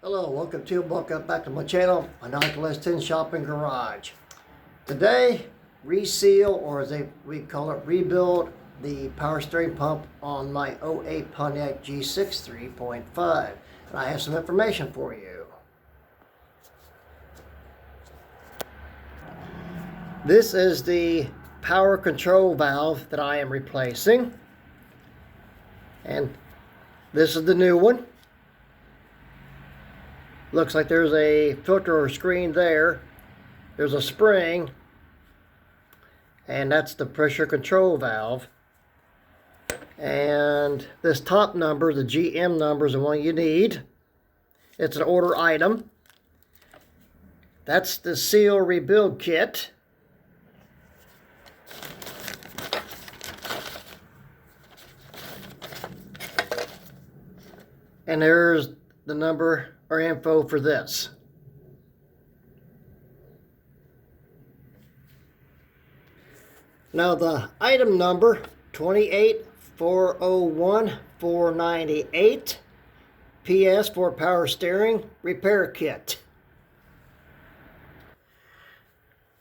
Hello, welcome back to my channel, Pontiac S10 Shopping Garage. Today, reseal, or as we call it, rebuild the power steering pump on my '08 Pontiac G6 3.5. And I have some information for you. This is the power control valve that I am replacing. And this is the new one. Looks like there's a filter or screen there. There's a spring, and that's the pressure control valve. And this top number, the GM number, is the one you need. It's an order item. That's the seal rebuild kit. And there's the number or info for this. Now the item number 28401-498 PS for power steering repair kit.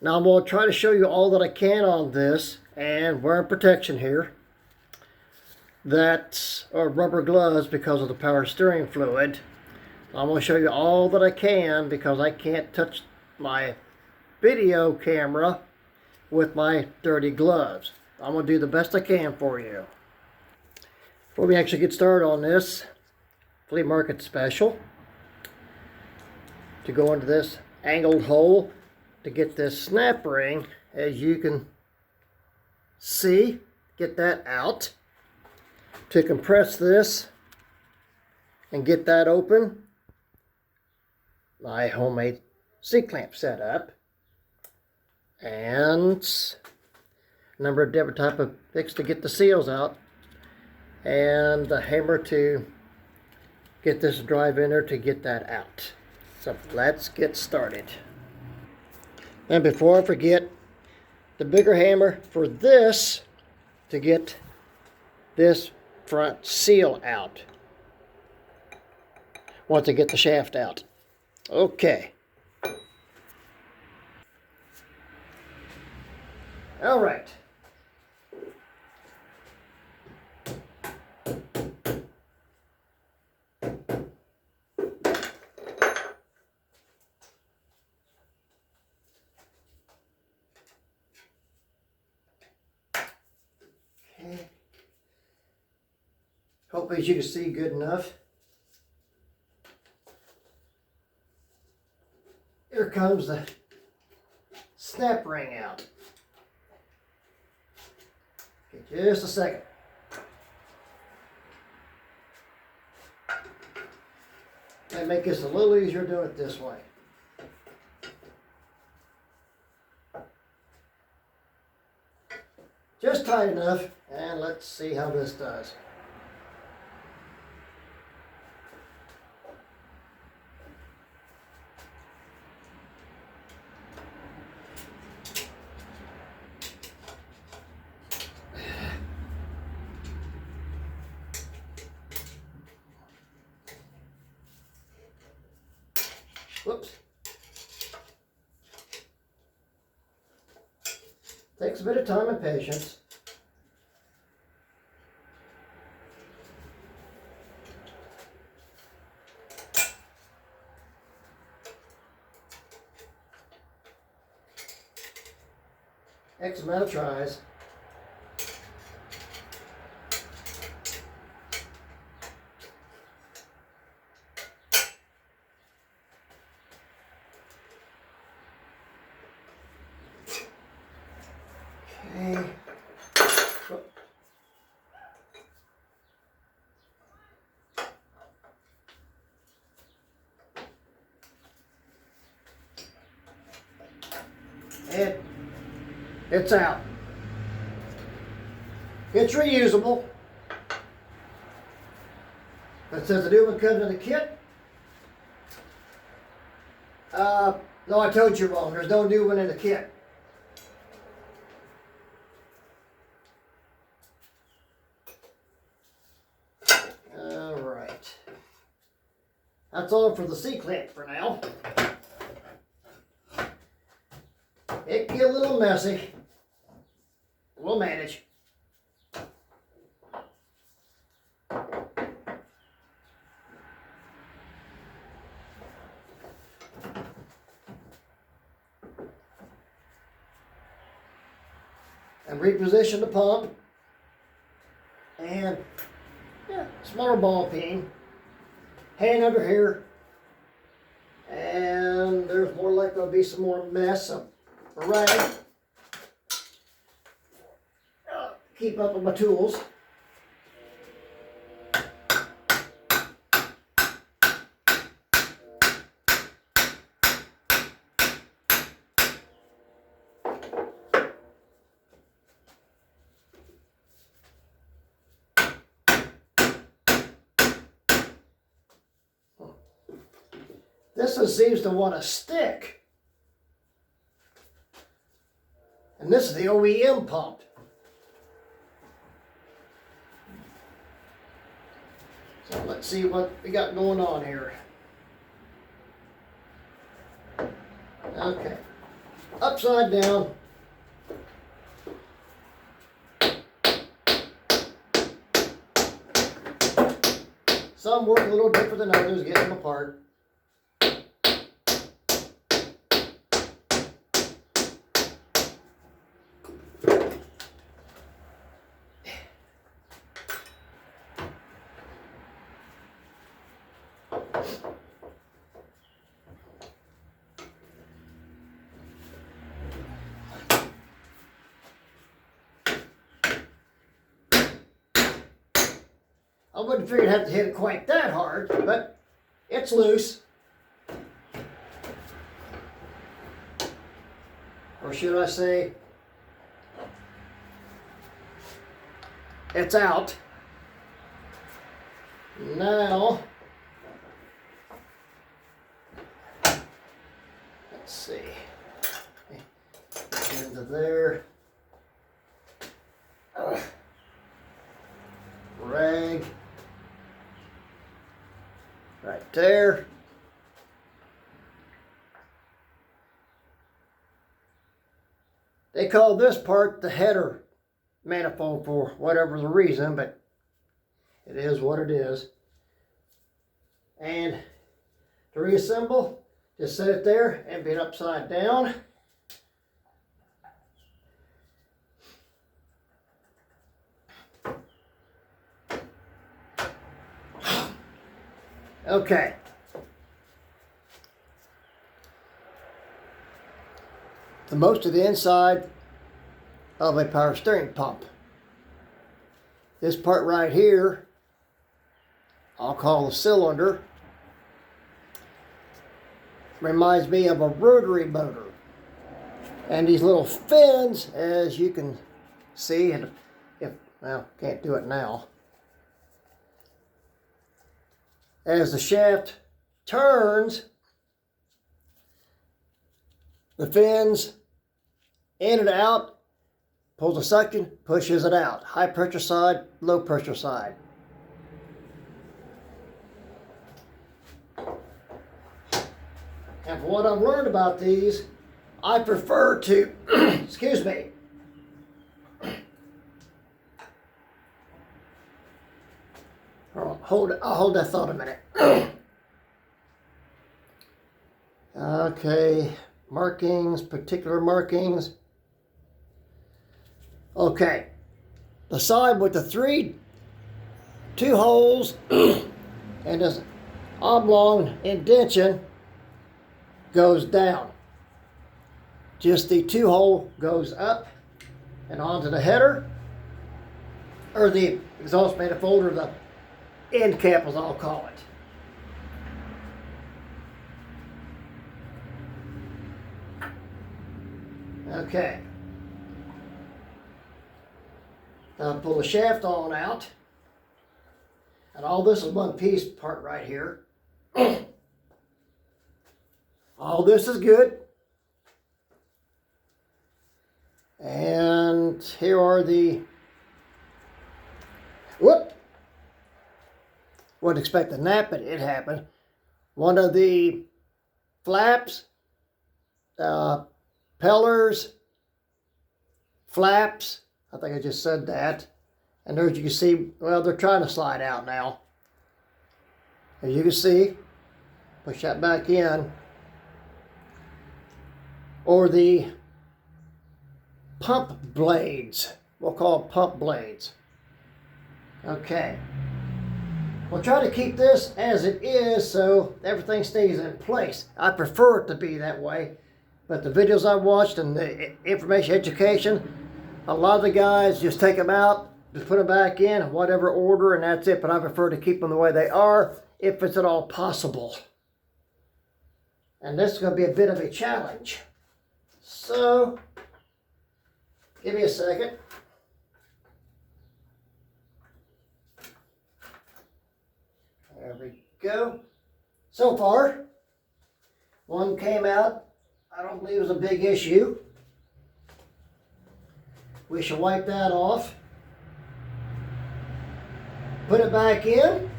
Now I'm going to try to show you all that I can on this, and wearing protection here. That are rubber gloves because of the power steering fluid. I'm going to show you all that I can because I can't touch my video camera with my dirty gloves. I'm going to do the best I can for you. Before we actually get started on this flea market special, to go into this angled hole to get this snap ring, as you can see, get that out. To compress this and get that open, my homemade C-clamp setup, and a number of different type of picks to get the seals out, and the hammer to get this drive in there to get that out. So let's get started. And before I forget, the bigger hammer for this to get this front seal out once I get the shaft out. Okay. All right. Okay. Hopefully you can see good enough. Here comes the snap ring out. Okay, just a second. I make this a little easier doing it this way. Just tight enough, and let's see how this does. Whoops. Takes a bit of time and patience. X amount of tries. Okay. It's out. It's reusable. It says the new one comes in the kit. No, I told you wrong. There's no new one in the kit. That's all for the C-clamp for now. It can get a little messy. We'll manage. And reposition the pump. And yeah, smaller ball peen. Hand under here. And there's more likely to be some more mess of a rag. Keep up with my tools. This one seems to want to stick. And this is the OEM pump. So let's see what we got going on here. Okay. Upside down. Some work a little different than others, get them apart. I wouldn't figure I'd have to hit it quite that hard, but it's loose. Or should I say, it's out. Now, let's see. Into there. Rag. Right there. They call this part the header manifold for whatever the reason, but it is what it is. And to reassemble, just set it there and be it upside down. Okay. The most of the inside of a power steering pump. This part right here, I'll call the cylinder, reminds me of a rotary motor. And these little fins, as you can see, and well, can't do it now. As the shaft turns, the fins in and out, pulls the suction, pushes it out. High pressure side, low pressure side. And from what I've learned about these, I prefer to, excuse me, I'll hold that thought a minute. Okay, markings, particular markings. Okay, the side with the two holes and this oblong indentation goes down. Just the two hole goes up and onto the header, or the exhaust manifold, or the end cap, as I'll call it. Okay. Now pull the shaft on out. And all this is one piece part right here. All this is good. And here are the, whoop! Wouldn't expect to nap, but it happened. one of the flaps, pellers, flaps, I think I just said that. And there you can see, well, they're trying to slide out now. As you can see, push that back in. Or the pump blades. We'll call them pump blades. Okay. We'll try to keep this as it is so everything stays in place. I prefer it to be that way. But the videos I watched and the information education, a lot of the guys just take them out, just put them back in whatever order, and that's it. But I prefer to keep them the way they are if it's at all possible. And this is going to be a bit of a challenge. So, give me a second. There we go. So far, one came out. I don't believe it was a big issue. We shall wipe that off. Put it back in.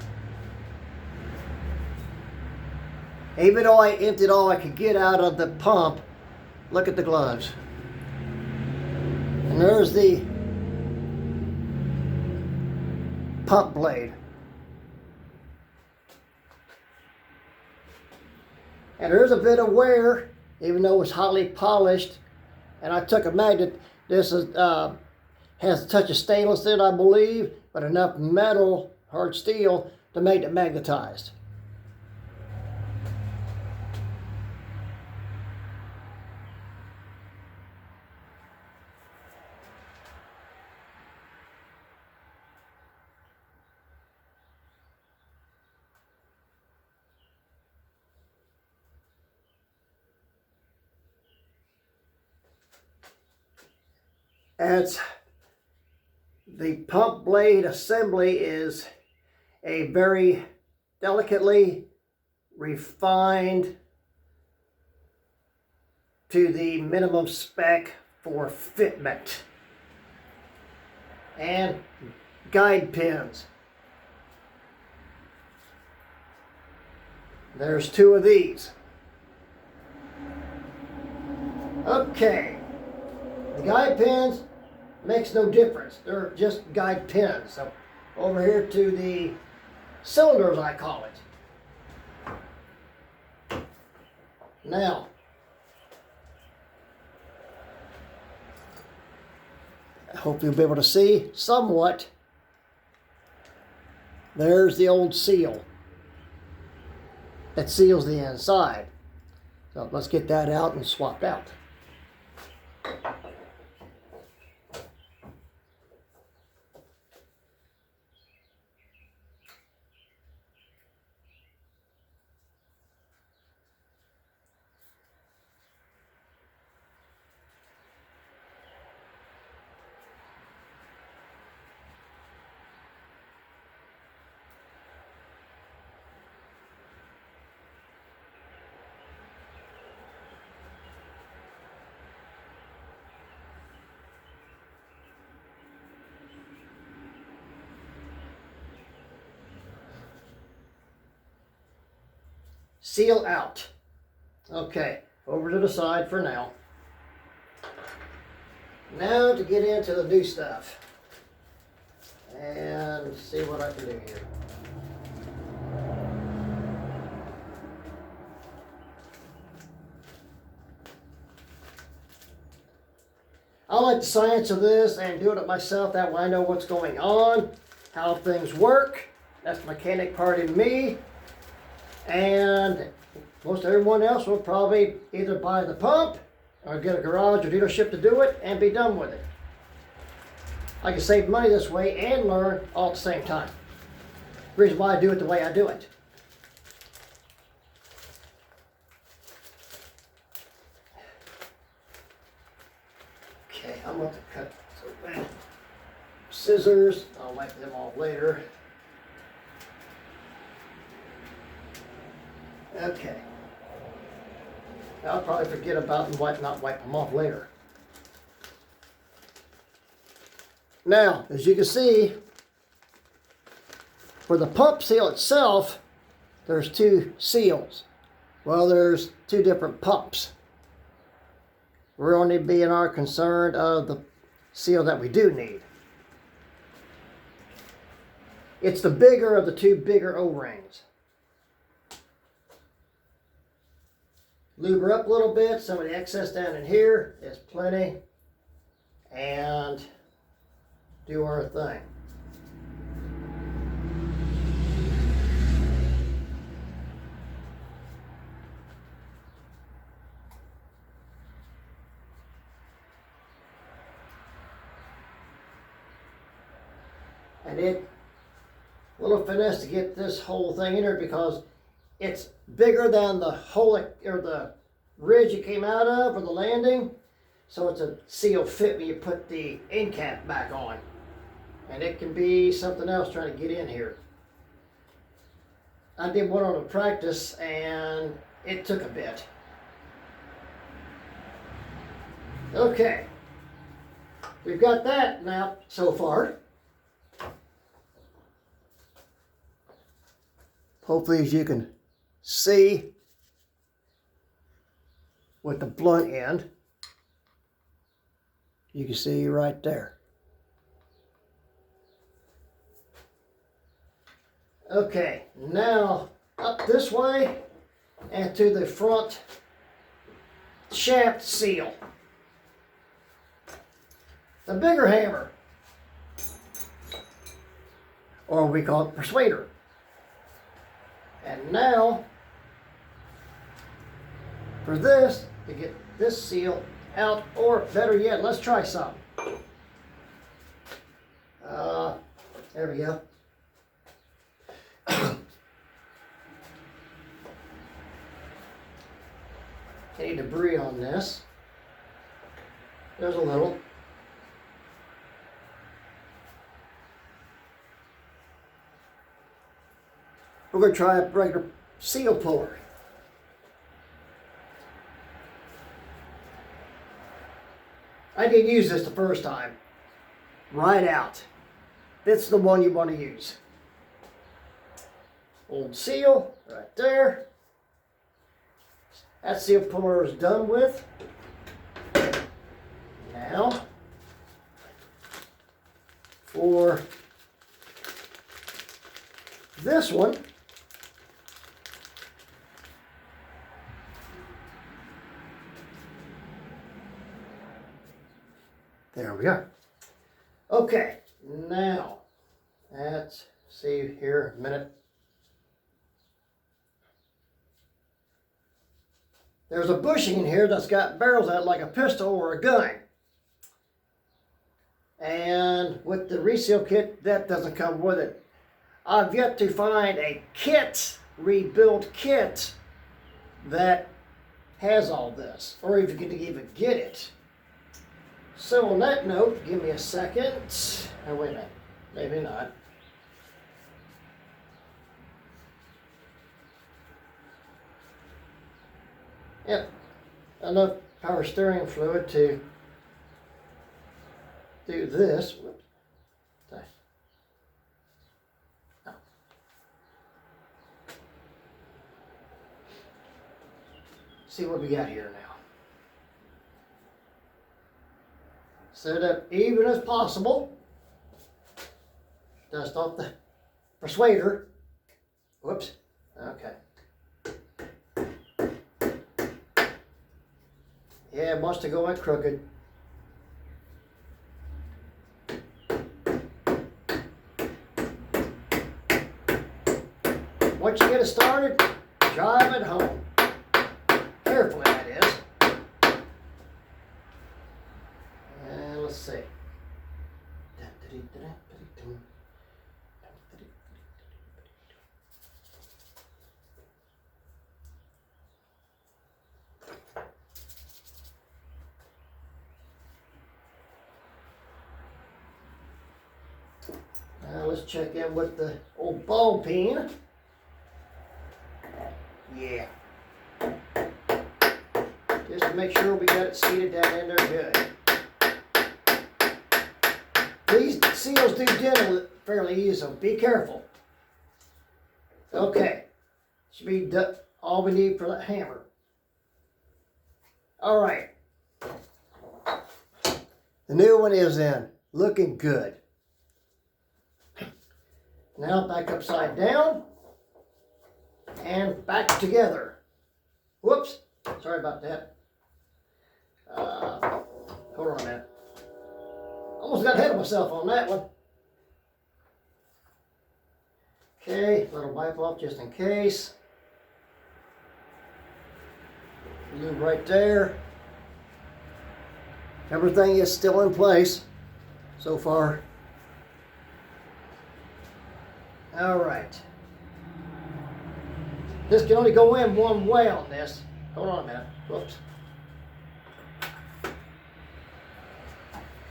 Even though I emptied all I could get out of the pump, look at the gloves. And there's the pump blade. And there's a bit of wear, even though it's highly polished. And I took a magnet. This is, has a touch of stainless in it, I believe, but enough metal, hard steel, to make it magnetized. As the pump blade assembly is a very delicately refined to the minimum spec for fitment. And guide pins. There's two of these. Okay. The guide pins makes no difference. They're just guide pins. So over here to the cylinders, I call it. Now, I hope you'll be able to see somewhat. There's the old seal that seals the inside. So let's get that out and swapped out. Seal out. Okay, over to the side for now. Now to get into the new stuff and see what I can do here. I like the science of this and doing it myself. That way I know what's going on, how things work. That's the mechanic part in me. And most everyone else will probably either buy the pump or get a garage or dealership to do it and be done with it. I can save money this way and learn all at the same time. The reason why I do it the way I do it. Okay, I'm going to cut some scissors. I'll wipe them off later. Okay. I'll probably forget about and not wipe them off later. Now, as you can see, for the pump seal itself, there's two seals. Well, there's two different pumps. We're only being our concern of the seal that we do need. It's the bigger of the two bigger O-rings. Lube her up a little bit. Some of the excess down in here is plenty. And do our thing. And a little finesse to get this whole thing in there because it's bigger than the hole or the ridge it came out of or the landing. So it's a seal fit when you put the end cap back on. And it can be something else trying to get in here. I did one on a practice and it took a bit. Okay. We've got that now so far. Hopefully, as you can see with the blunt end, you can see right there. Okay, now up this way and to the front shaft seal. The bigger hammer, or we call it persuader. And now, for this, to get this seal out, or better yet, let's try some. There we go. Any debris on this? There's a little. We're going to try a regular seal puller. I didn't use this the first time. Right out. This is the one you want to use. Old seal right there. That seal puller is done with. Now, for this one, there we are. Okay, now, let's see here a minute. There's a bushing in here that's got barrels at it like a pistol or a gun. And with the reseal kit, that doesn't come with it. I've yet to find a kit, rebuild kit, that has all this, or if you can even get it. So on that note, give me a second. Oh, wait a minute, maybe not. Yep, enough power steering fluid to do this. Whoops. Oh. See what we got here now. Set up even as possible. Dust off the persuader. Whoops. Okay. Yeah, it wants to go in crooked. Once you get it started, drive it home. Carefully, that is. And let's see. Now let's check in with the old ball peen. Yeah. Just to make sure we got it seated down in there good. These seals do dent fairly easy, so be careful. Okay. Should be all we need for that hammer. All right. The new one is in. Looking good. Now back upside down and back together. Whoops. Sorry about that. Hold on a minute. Almost got ahead of myself on that one. Okay, little wipe off just in case. Lube right there. Everything is still in place so far. All right. This can only go in one way on this. Hold on a minute. Whoops.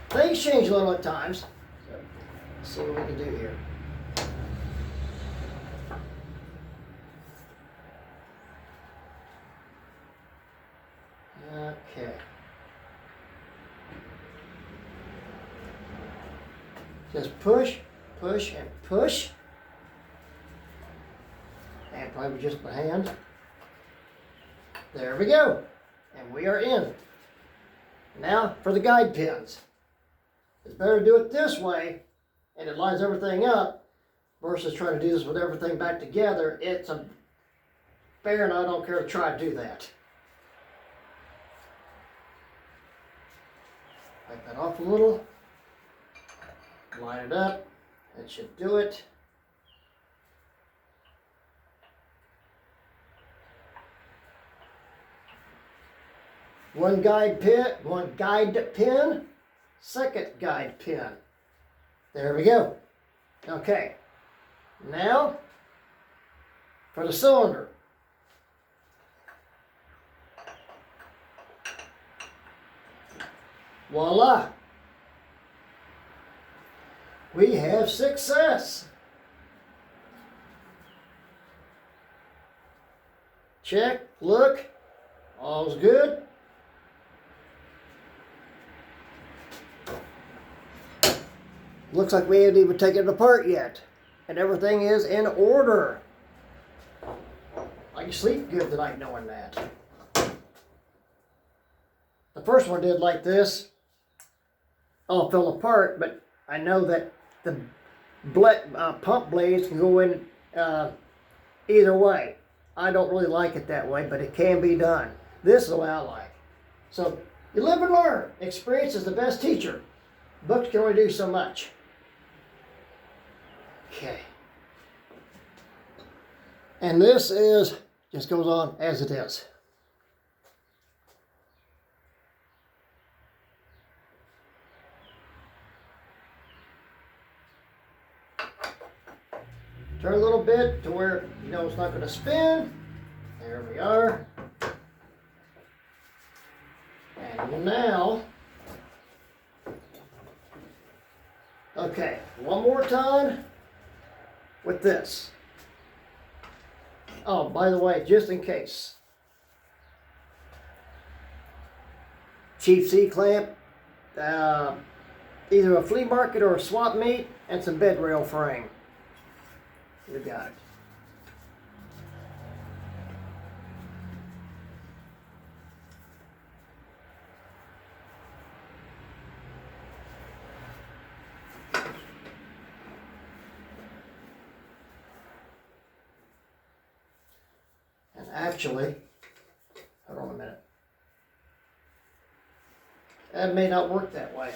Things change a little at times. So let's see what we can do here. Okay. Just push, push, and push. And probably just my hand. There we go. And we are in. Now for the guide pins. It's better to do it this way, and it lines everything up, versus trying to do this with everything back together. It's a fair, and I don't care to try to do that. Wipe that off a little. Line it up. That should do it. One guide pin, second guide pin. There we go. Okay. Now for the cylinder. Voila. We have success. Check, look, all's good. Looks like we haven't even taken it apart yet. And everything is in order. I can sleep good tonight knowing that. The first one did like this. All fell apart, but I know that the pump blades can go in either way. I don't really like it that way, but it can be done. This is the way I like. So you live and learn. Experience is the best teacher. Books can only do so much. Okay. And this just goes on as it is. Turn a little bit to where you know it's not going to spin. There we are. And now, okay, one more time with this. Oh, by the way, just in case. Cheap C-clamp, either a flea market or a swap meet, and some bed rail frame. You got it. And actually, hold on a minute. That may not work that way.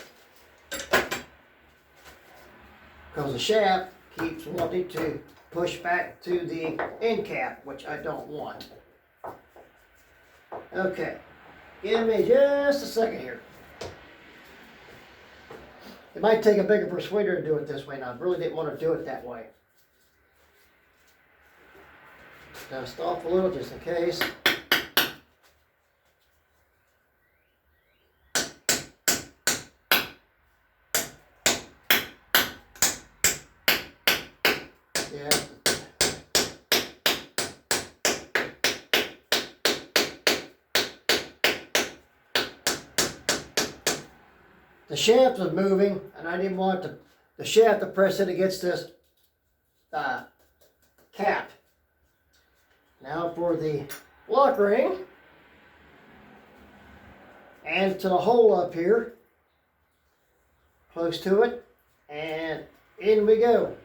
Because the shaft keeps wanting to push back to the end cap, which I don't want. Okay, give me just a second here. It might take a bigger persuader to do it this way, and I really didn't want to do it that way. Dust off a little just in case. Yeah. The shaft was moving, and I didn't want the shaft to press it against this cap. Now for the lock ring. And to the hole up here. Close to it. And in we go.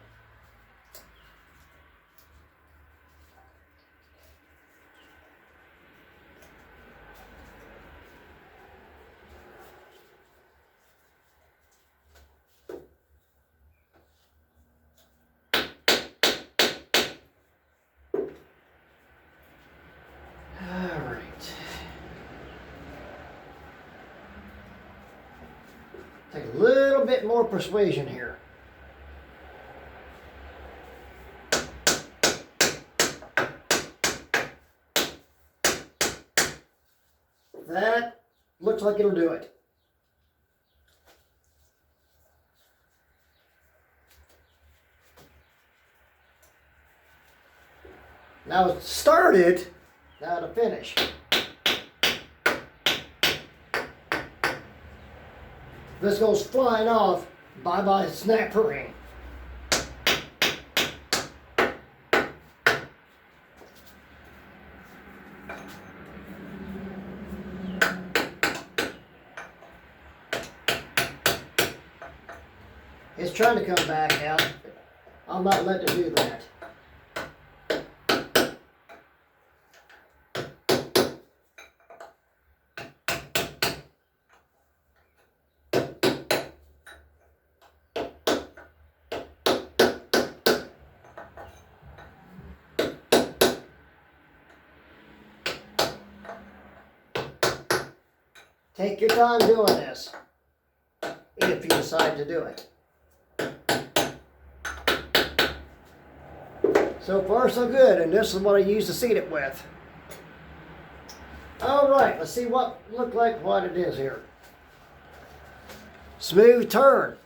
Take a little bit more persuasion here. That looks like it'll do it. Now it's started, now to finish. This goes flying off, bye-bye snap ring. It's trying to come back out, but I'm not letting it do that. Take your time doing this, if you decide to do it. So far so good, and this is what I used to seat it with. Alright, let's see what it is here. Smooth turn.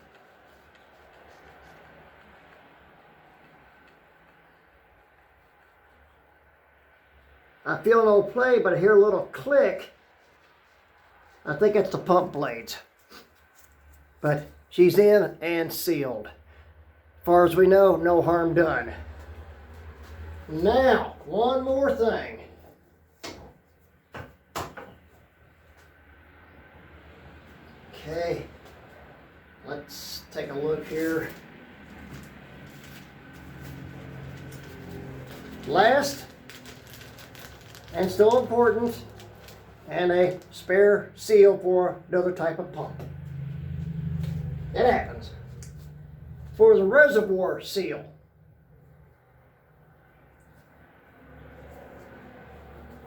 I feel no play, but I hear a little click. I think it's the pump blades. But she's in and sealed. As far as we know, no harm done. Now, one more thing. Okay, let's take a look here. Last, and still important, and a spare seal for another type of pump. It happens. For the reservoir seal,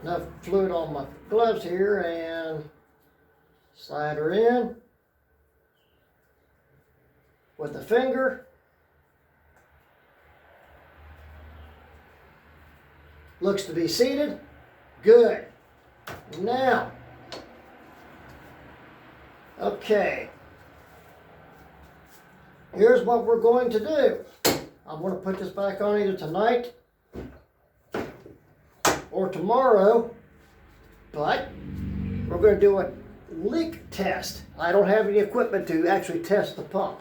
enough fluid on my gloves here, and slide her in with the finger. Looks to be seated. Good. Now, okay, here's what we're going to do. I'm going to put this back on either tonight or tomorrow, but we're going to do a leak test. I don't have any equipment to actually test the pump.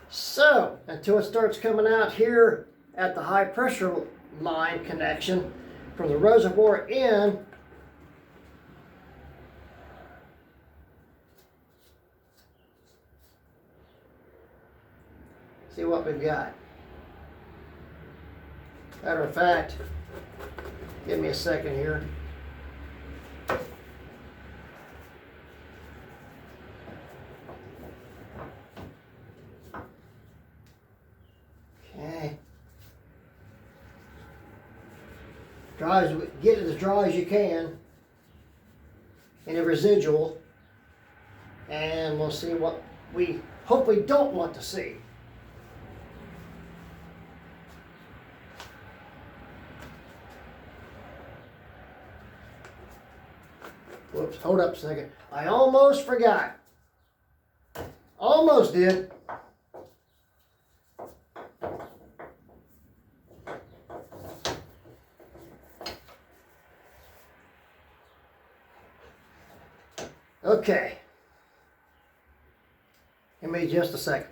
So, until it starts coming out here at the high pressure line connection from the reservoir in, see what we've got. Matter of fact, give me a second here. Okay. Get it as dry as you can. Any residual. And we'll see what we hopefully don't want to see. Whoops, hold up a second. I almost forgot. Almost did. Okay. Give me just a second.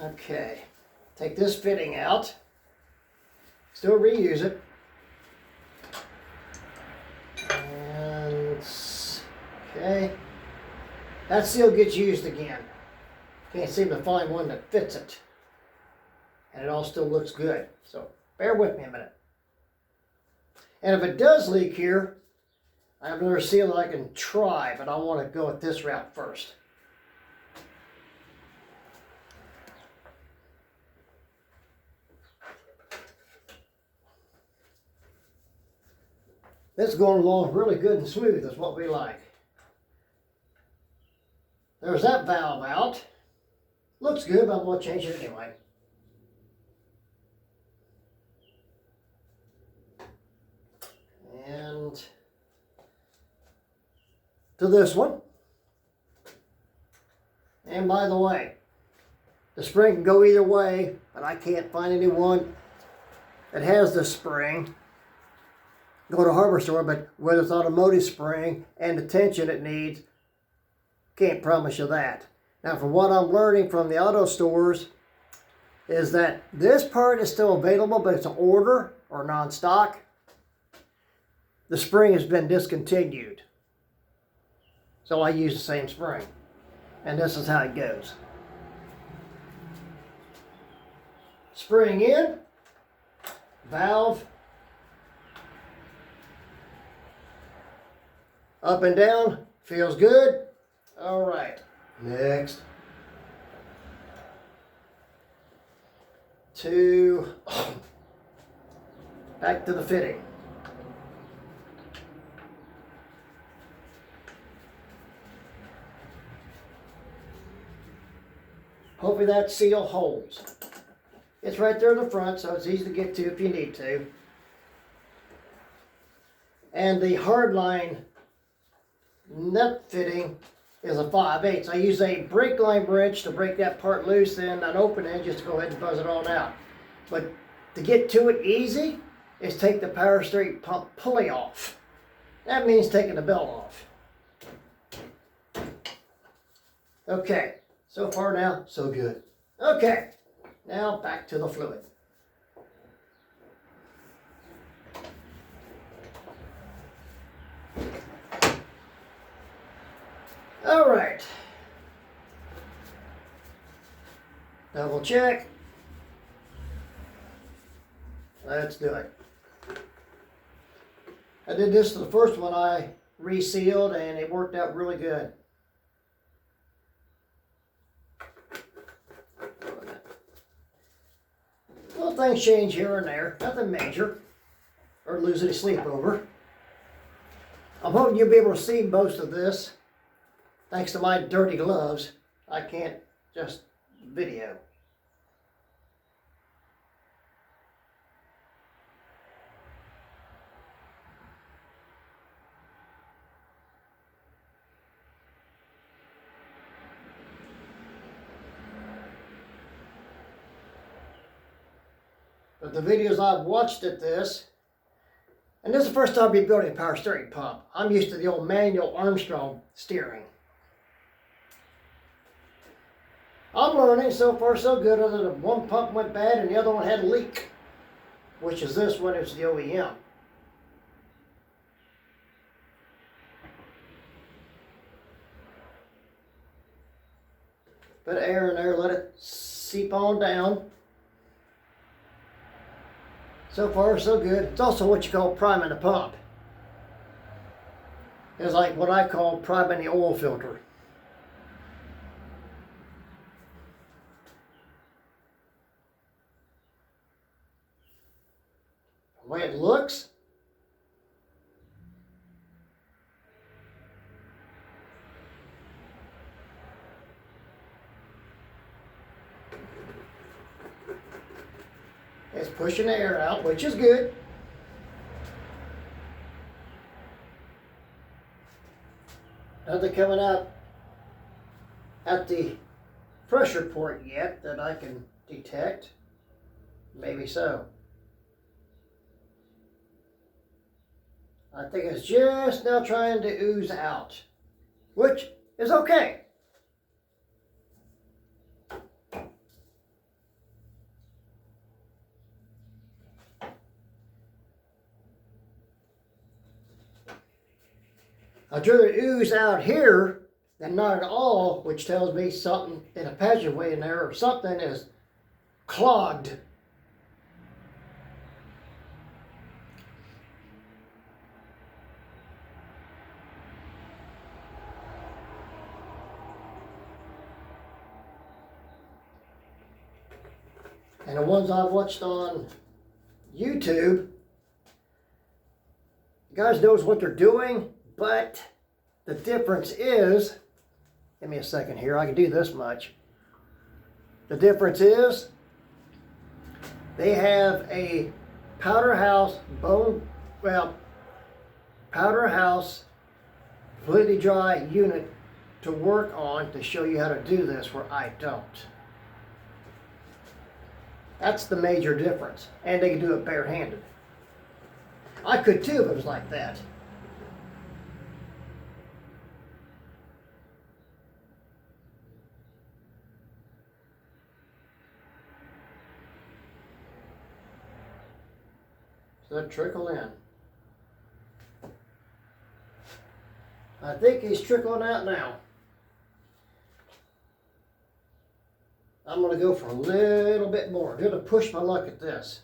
Okay, take this fitting out. Still reuse it. And okay, that seal gets used again. Can't seem to find one that fits it. And it all still looks good. So bear with me a minute. And if it does leak here, I have another seal that I can try, but I want to go with this route first. This is going along really good and smooth, is what we like. There's that valve out. Looks good, but I'm going to change it anyway. And to this one. And by the way, the spring can go either way, but I can't find anyone that has this spring. Go to a hardware store, but with its automotive spring and the tension it needs, can't promise you that. Now, from what I'm learning from the auto stores, is that this part is still available, but it's an order or non-stock. The spring has been discontinued. So I use the same spring. And this is how it goes. Spring in, valve, up and down, feels good. All right, next. Back to the fitting. Hopefully that seal holds. It's right there in the front, so it's easy to get to if you need to. And the hardline nut fitting is a 5/8. I use a brake line wrench to break that part loose, and an open end just to go ahead and buzz it on out. But to get to it easy is take the power steering pump pulley off. That means taking the belt off. Okay, so far now, so good. Okay, now back to the fluid. All right. Double check. Let's do it. I did this to the first one I resealed and it worked out really good. Little things change here and there, nothing major or lose any sleep over. I'm hoping you'll be able to see most of this. Thanks to my dirty gloves, I can't just video. But the videos I've watched at this, and this is the first time I'll be building a power steering pump. I'm used to the old manual Armstrong steering. I'm learning, so far so good, other than one pump went bad and the other one had a leak, which is this one, it's the OEM. Put air in there, let it seep on down. So far so good. It's also what you call priming the pump. It's like what I call priming the oil filter. The way it looks, it's pushing the air out, which is good. Nothing coming out at the pressure port yet that I can detect. Maybe so. I think it's just now trying to ooze out, which is okay. I'd rather ooze out here than not at all, which tells me something in a passageway in there or something is clogged. And the ones I've watched on YouTube, guys knows what they're doing, but the difference is, give me a second here, I can do this much. The difference is they have a powder house completely dry unit to work on to show you how to do this where I don't. That's the major difference. And they can do it barehanded. I could too if it was like that. So that trickle in. I think he's trickling out now. I'm going to go for a little bit more. I'm going to push my luck at this.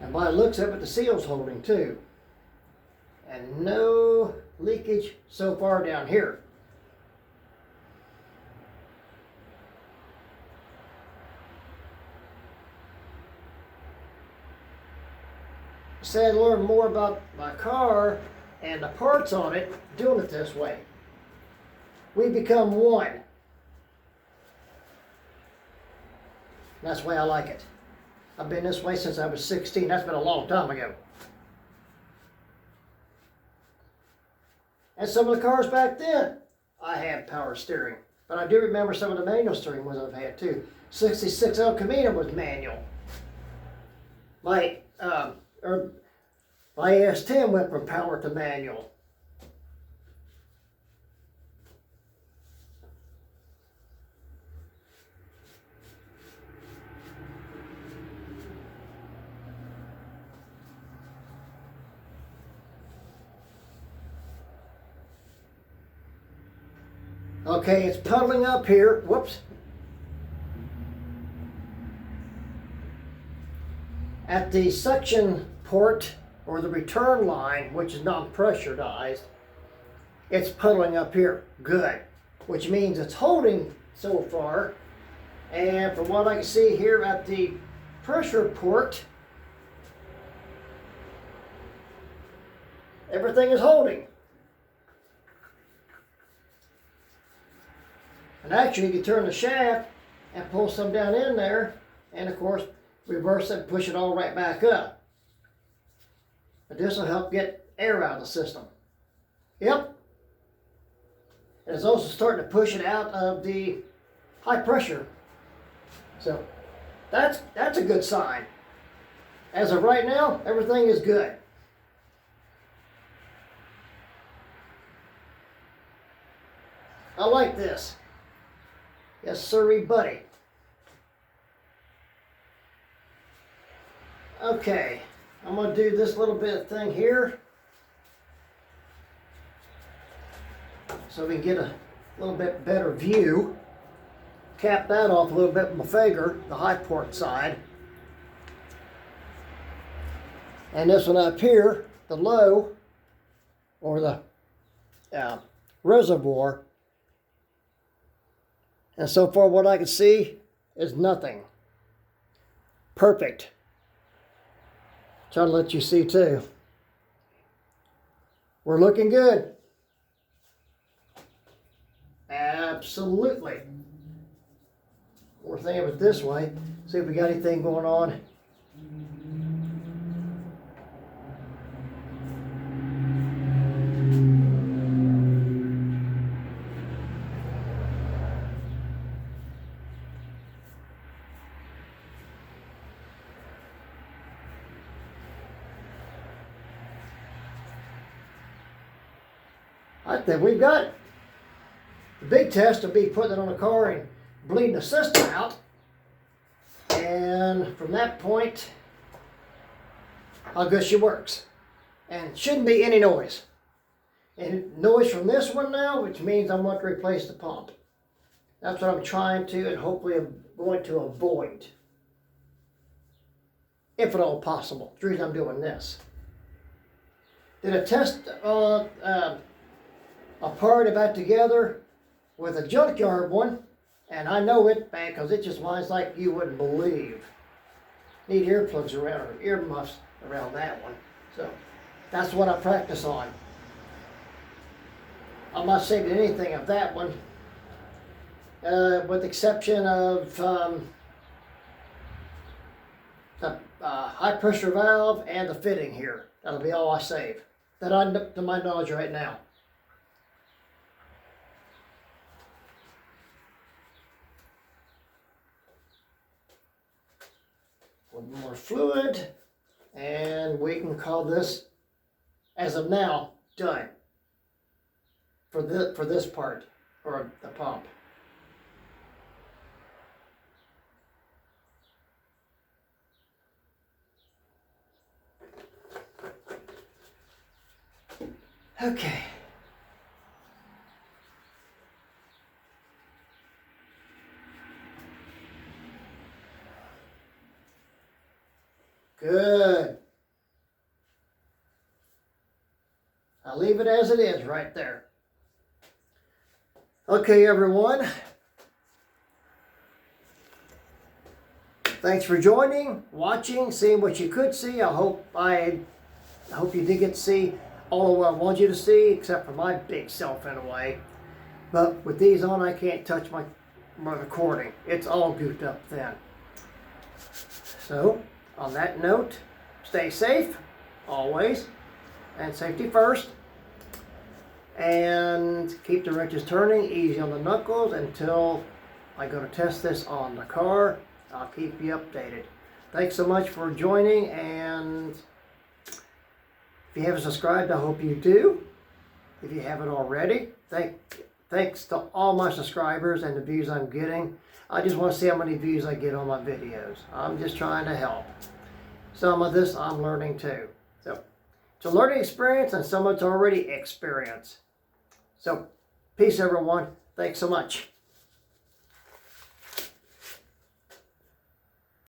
And by the looks of it, the seal's holding too. And no leakage so far down here. Sad to learn more about my car and the parts on it doing it this way. We become one. That's the way I like it. I've been this way since I was 16. That's been a long time ago. And some of the cars back then, I had power steering. But I do remember some of the manual steering ones I've had too. 66 El Camino was manual. My s10 went from power to manual. Okay, it's puddling up here. Whoops. At the suction port or the return line, which is non-pressurized, it's puddling up here. Good. Which means it's holding so far. And from what I can see here at the pressure port, everything is holding. And actually, you can turn the shaft and pull some down in there, and of course, reverse it and push it all right back up. But this will help get air out of the system. Yep. And it's also starting to push it out of the high pressure. So that's a good sign. As of right now, everything is good. I like this. Yes, sirree, buddy. Okay, I'm going to do this little bit of thing here so we can get a little bit better view. Cap that off a little bit with my finger, the high port side. And this one up here, the low, or the reservoir. And so far what I can see is nothing. Perfect. Try to let you see too. We're looking good. Absolutely. We're thinking of it this way. See if we got anything going on. I think we've got it. The big test will be putting it on the car and bleeding the system out. And from that point, how good she works. And shouldn't be any noise. And noise from this one now, which means I want to replace the pump. That's what I'm trying to, and hopefully I'm going to avoid. If at all possible. That's the reason I'm doing this. Did a test a part about together with a junkyard one, and I know it bad because it just whines like you wouldn't believe. Need earplugs around, or earmuffs around that one. So that's what I practice on. I'm not saving anything of that one, with the exception of the high pressure valve and the fitting here. That'll be all I save. That I know to my knowledge right now. One more fluid, and we can call this, as of now, done for this part, or the pump. Okay. Good. I'll leave it as it is right there. Okay, everyone. Thanks for joining, watching, seeing what you could see. I hope you did get to see all of what I want you to see, except for my big self in a way. But with these on, I can't touch my recording. It's all goofed up then. So, on that note, stay safe, always, and safety first. And keep the wrenches turning, easy on the knuckles until I go to test this on the car. I'll keep you updated. Thanks so much for joining, and if you haven't subscribed, I hope you do. If you haven't already, thanks to all my subscribers and the views I'm getting. I just want to see how many views I get on my videos. I'm just trying to help. Some of this I'm learning too. So it's a learning experience, and some of it's already experience. So peace, everyone. Thanks so much.